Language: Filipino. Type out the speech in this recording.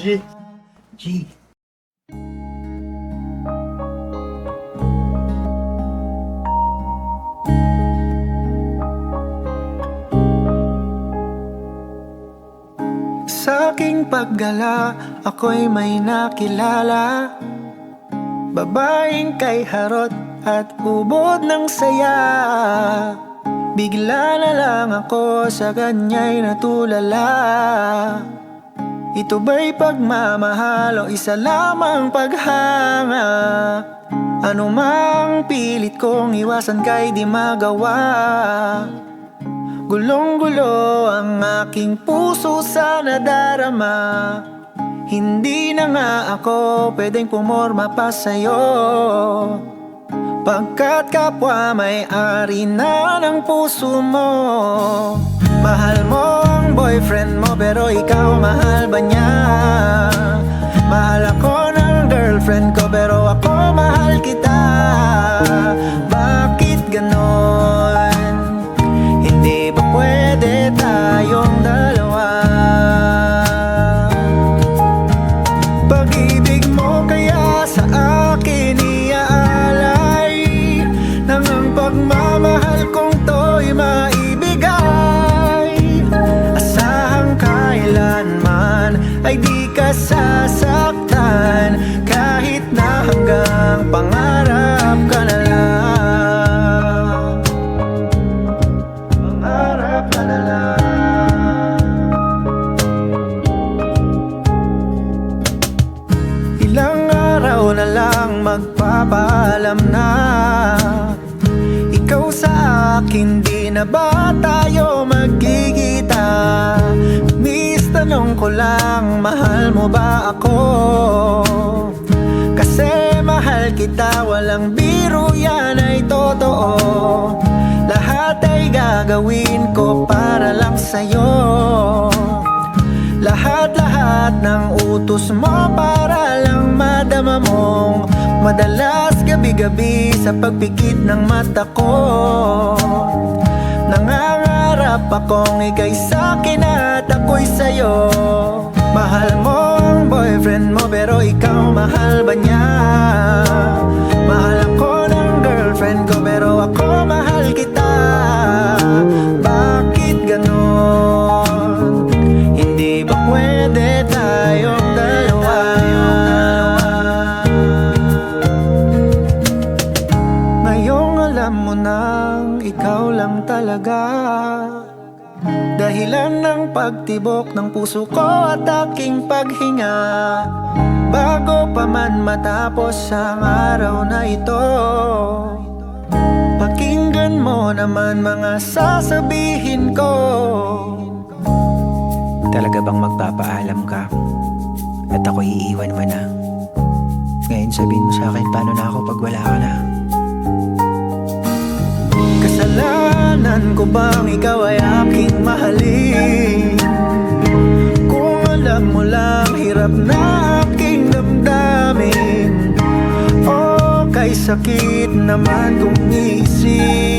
G. G. Sa aking paggala, ako'y may nakilala, babaeng kay harot at ubod ng saya. Bigla na lang ako sa kanya'y natulala. Ito ba'y pagmamahal o isa lamang paghanga? Ano mang pilit kong iwasan kay di magawa. Gulong-gulo ang aking puso sa nadarama. Hindi na nga ako pwedeng pumorma pa sa'yo, pagkat kapwa may-ari na ng puso mo. Mahal mo ang boyfriend mo pero ikaw mahal ba niya? Mahal ako ng girlfriend ko pero ako mahal kita. Bakit ganon? Hindi ba pwede tayong dalawa? Pag-ibig mo kaya sa akin iaalay, nang ang pagmamahal kong to'y maibigay. Asahang kailanman ay di ka sasaktan, kahit na hanggang pangarap ka na lang. Pangarap ka na lang. Ilang araw na lang magpapaalam na, ikaw sa akin, di na ba tayo magkikita? Miss, tanong ko lang, mahal mo ba ako? Kasi mahal kita, walang biro, yan ay totoo. Lahat ay gagawin ko para lang sa'yo. Lahat-lahat ng utos mo para lang madama mong madalas gabi-gabi sa pagpikit ng mata ko. Nangangarap akong ika'y sa'kin at ako'y sa'yo. Mahal mo ang boyfriend mo pero ikaw mahal ba niya? Mahal ako ng girlfriend ko pero ako mahal kita. Bakit ganon? Hindi ba pwede tayong dalawa? Ngayong alam mo nang ikaw lang talaga, dahilan ng pagtibok ng puso ko at aking paghinga. Bago pa man matapos ang araw na ito, pakinggan mo naman mga sasabihin ko. Talaga bang magpapaalam ka at ako iiwan mo na? Ngayon sabihin mo sa akin paano na ako pag wala ka na? Kasalanan ko bang ikaw ay aking mahalin? Kung alam mo lang hirap na aking damdamin, o kay sakit naman kung isip